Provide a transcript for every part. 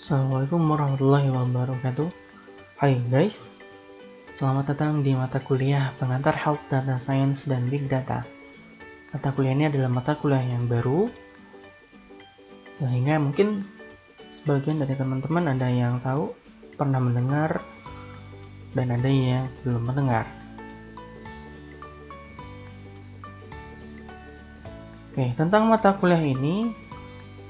Assalamualaikum warahmatullahi wabarakatuh. Hai guys, selamat datang di mata kuliah pengantar Health Data Science dan Big Data. Mata kuliah ini adalah mata kuliah yang baru, sehingga mungkin sebagian dari teman-teman ada yang tahu, pernah mendengar, dan ada yang belum mendengar. Oke, tentang mata kuliah ini,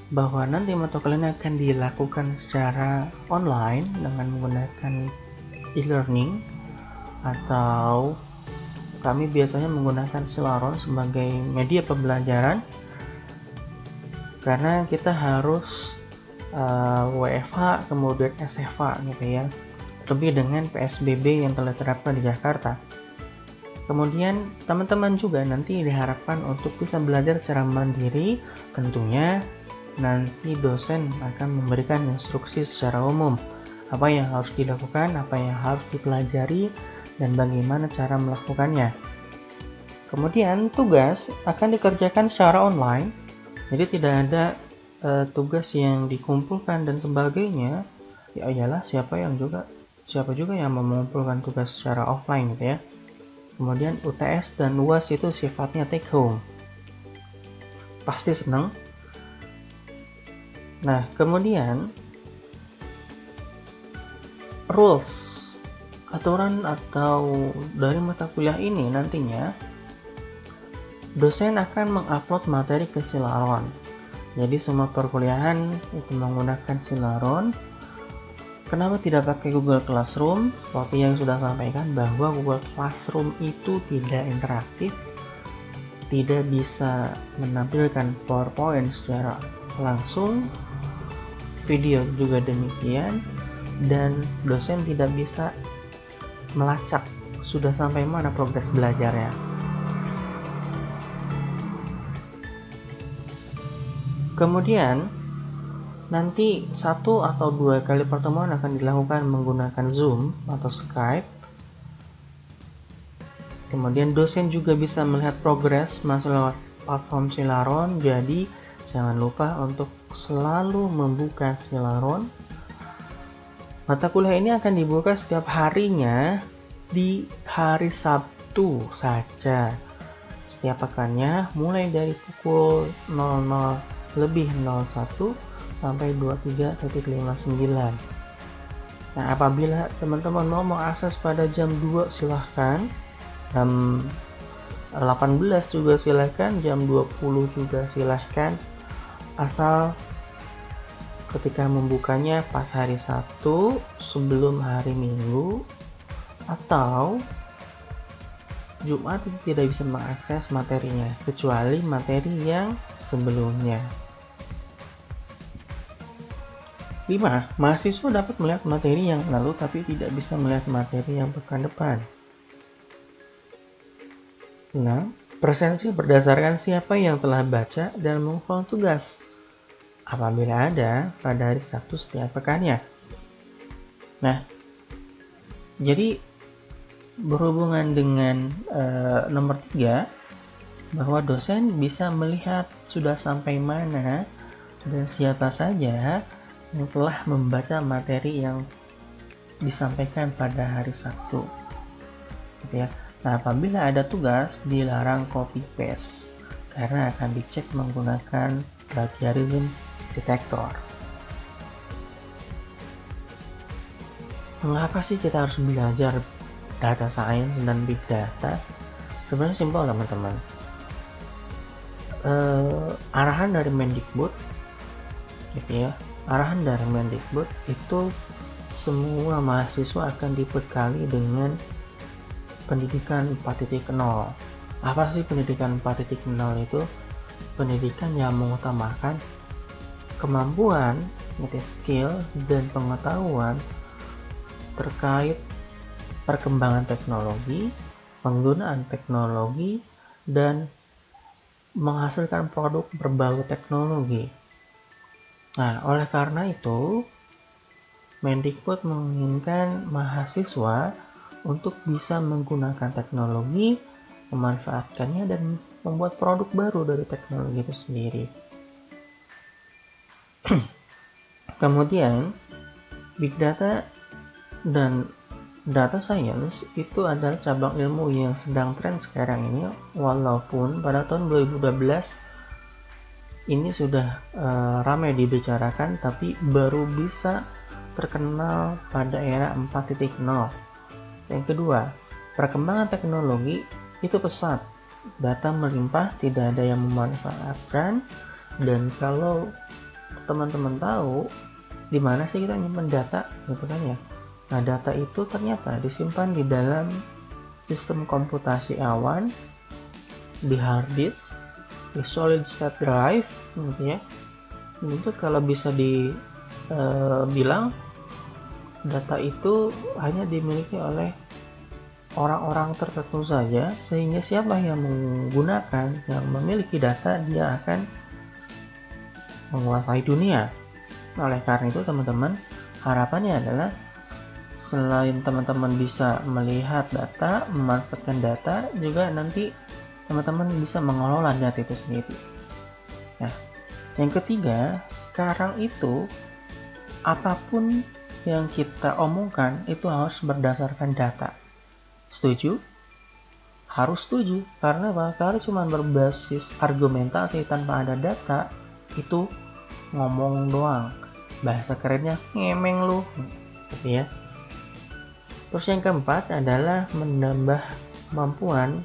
bahwa nanti mata kuliah ini akan dilakukan secara online dengan menggunakan e-learning, atau kami biasanya menggunakan Celeron sebagai media pembelajaran, karena kita harus WFH kemudian SFH gitu ya, terlebih dengan PSBB yang telah diterapkan di Jakarta. Kemudian teman-teman juga nanti diharapkan untuk bisa belajar secara mandiri. Tentunya nanti dosen akan memberikan instruksi secara umum apa yang harus dilakukan, apa yang harus dipelajari, dan bagaimana cara melakukannya. Kemudian tugas akan dikerjakan secara online, jadi tidak ada tugas yang dikumpulkan dan sebagainya. Ya iyalah, siapa juga yang mau mengumpulkan tugas secara offline gitu ya. Kemudian UTS dan UAS itu sifatnya take home, pasti senang. Nah, kemudian rules, aturan atau dari mata kuliah ini nantinya dosen akan mengupload materi ke Celeron. Jadi semua perkuliahan itu menggunakan Celeron. Kenapa tidak pakai Google Classroom? Seperti yang sudah sampaikan bahwa Google Classroom itu tidak interaktif, tidak bisa menampilkan PowerPoint secara langsung, video juga demikian, dan dosen tidak bisa melacak sudah sampai mana progres belajarnya. Kemudian nanti 1 atau 2 kali pertemuan akan dilakukan menggunakan Zoom atau Skype. Kemudian dosen juga bisa melihat progres masuk lewat platform Celeron, jadi jangan lupa untuk selalu membuka Celeron. Mata kuliah ini akan dibuka setiap harinya di hari Sabtu saja. Setiap pekannya mulai dari pukul 00:01 sampai 23:59. Nah, apabila teman-teman mau mengakses pada jam 2 silahkan, jam 18 juga silahkan, jam 20 juga silahkan, asal ketika membukanya pas hari Sabtu sebelum hari Minggu atau Jumat tidak bisa mengakses materinya, kecuali materi yang sebelumnya. 5. Mahasiswa dapat melihat materi yang lalu tapi tidak bisa melihat materi yang pekan depan. 6. Presensi berdasarkan siapa yang telah baca dan mengumpulkan tugas, apabila ada pada hari Sabtu setiap pekannya. Nah, jadi berhubungan dengan nomor 3, bahwa dosen bisa melihat sudah sampai mana dan siapa saja yang telah membaca materi yang disampaikan pada hari Sabtu gitu ya. Nah, apabila ada tugas dilarang copy paste karena akan dicek menggunakan plagiarism detector. Mengapa sih kita harus belajar data science dan big data? Sebenarnya simpel teman-teman. Arahan dari Mendikbud gitu ya, arahan dari Mendikbud itu semua mahasiswa akan dibekali dengan pendidikan 4.0. Apa sih pendidikan 4.0 itu? Pendidikan yang mengutamakan kemampuan, skill, dan pengetahuan terkait perkembangan teknologi, penggunaan teknologi, dan menghasilkan produk berbau teknologi. Nah, oleh karena itu, Mendikbud menginginkan mahasiswa untuk bisa menggunakan teknologi, memanfaatkannya, dan membuat produk baru dari teknologi itu sendiri. Kemudian Big Data dan Data Science itu adalah cabang ilmu yang sedang tren sekarang ini, walaupun pada tahun 2012 ini sudah ramai dibicarakan, tapi baru bisa terkenal pada era 4.0. Yang kedua, perkembangan teknologi itu pesat, data melimpah, tidak ada yang memanfaatkan. Dan kalau teman-teman tahu di mana sih kita nyimpen data, gitu kan ya. Nah, data itu ternyata disimpan di dalam sistem komputasi awan, di hard disk, di solid state drive, gitu ya. Itu kalau bisa dibilang data itu hanya dimiliki oleh orang-orang tertentu saja, sehingga siapa yang menggunakan, yang memiliki data, dia akan menguasai dunia. Oleh karena itu teman-teman, harapannya adalah selain teman-teman bisa melihat data, memanfaatkan data, juga nanti teman-teman bisa mengelola data itu sendiri. Nah, yang ketiga, sekarang itu apapun yang kita omongkan itu harus berdasarkan data. Setuju? Harus setuju, karena kalau cuma berbasis argumentasi tanpa ada data, itu ngomong doang. Bahasa kerennya ngemeng lu, gitu ya. Terus yang keempat adalah menambah kemampuan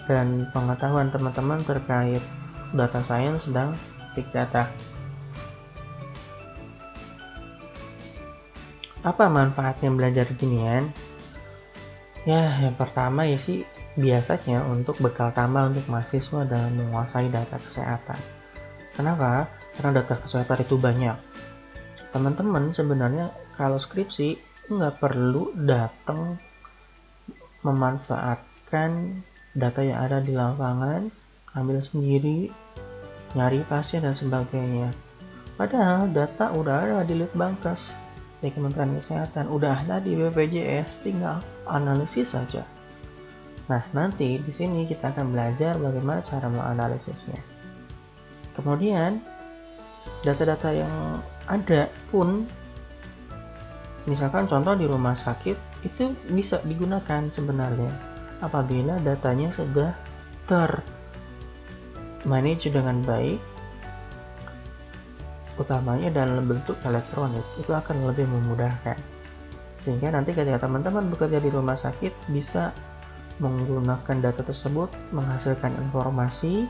dan pengetahuan teman-teman terkait data science dan big data. Apa manfaatnya belajar ginian? Ya, yang pertama ya sih biasanya untuk bekal tambah untuk mahasiswa dalam menguasai data kesehatan. Kenapa? Karena data kesehatan itu banyak. Teman-teman sebenarnya kalau skripsi nggak perlu datang memanfaatkan data yang ada di lapangan, ambil sendiri, nyari pasien dan sebagainya. Padahal data udah ada di Litbangkes, di Kementerian Kesehatan, udah ada di BPJS, tinggal analisis saja. Nah, nanti di sini kita akan belajar bagaimana cara menganalisisnya. Kemudian data-data yang ada pun, misalkan contoh di rumah sakit, itu bisa digunakan sebenarnya apabila datanya sudah termanage dengan baik, utamanya dalam bentuk elektronik, itu akan lebih memudahkan. Sehingga nanti ketika teman-teman bekerja di rumah sakit bisa menggunakan data tersebut, menghasilkan informasi,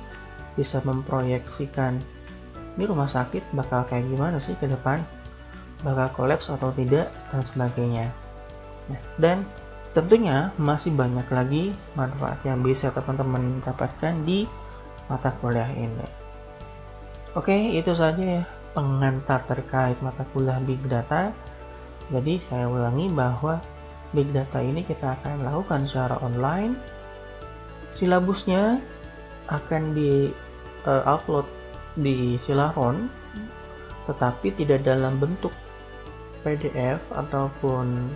bisa memproyeksikan ini rumah sakit bakal kayak gimana sih ke depan, bakal kolaps atau tidak, dan sebagainya. Nah, dan tentunya masih banyak lagi manfaat yang bisa teman-teman dapatkan di mata kuliah ini. Oke, itu saja ya pengantar terkait mata kuliah Big Data. Jadi saya ulangi bahwa Big Data ini kita akan lakukan secara online. Silabusnya akan di-upload di Silahron, tetapi tidak dalam bentuk PDF ataupun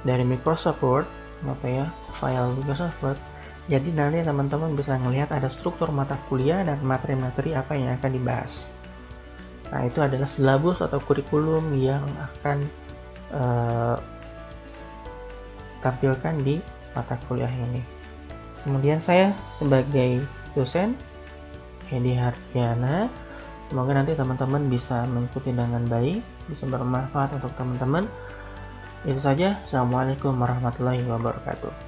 dari Microsoft Word, file Microsoft Word. Jadi nanti teman-teman bisa melihat ada struktur mata kuliah dan materi-materi apa yang akan dibahas. Nah, itu adalah silabus atau kurikulum yang akan tampilkan di mata kuliah ini. Kemudian saya sebagai dosen Edi Hardiana, semoga nanti teman-teman bisa mengikuti dengan baik, bisa bermanfaat untuk teman-teman. Itu saja. Assalamualaikum warahmatullahi wabarakatuh.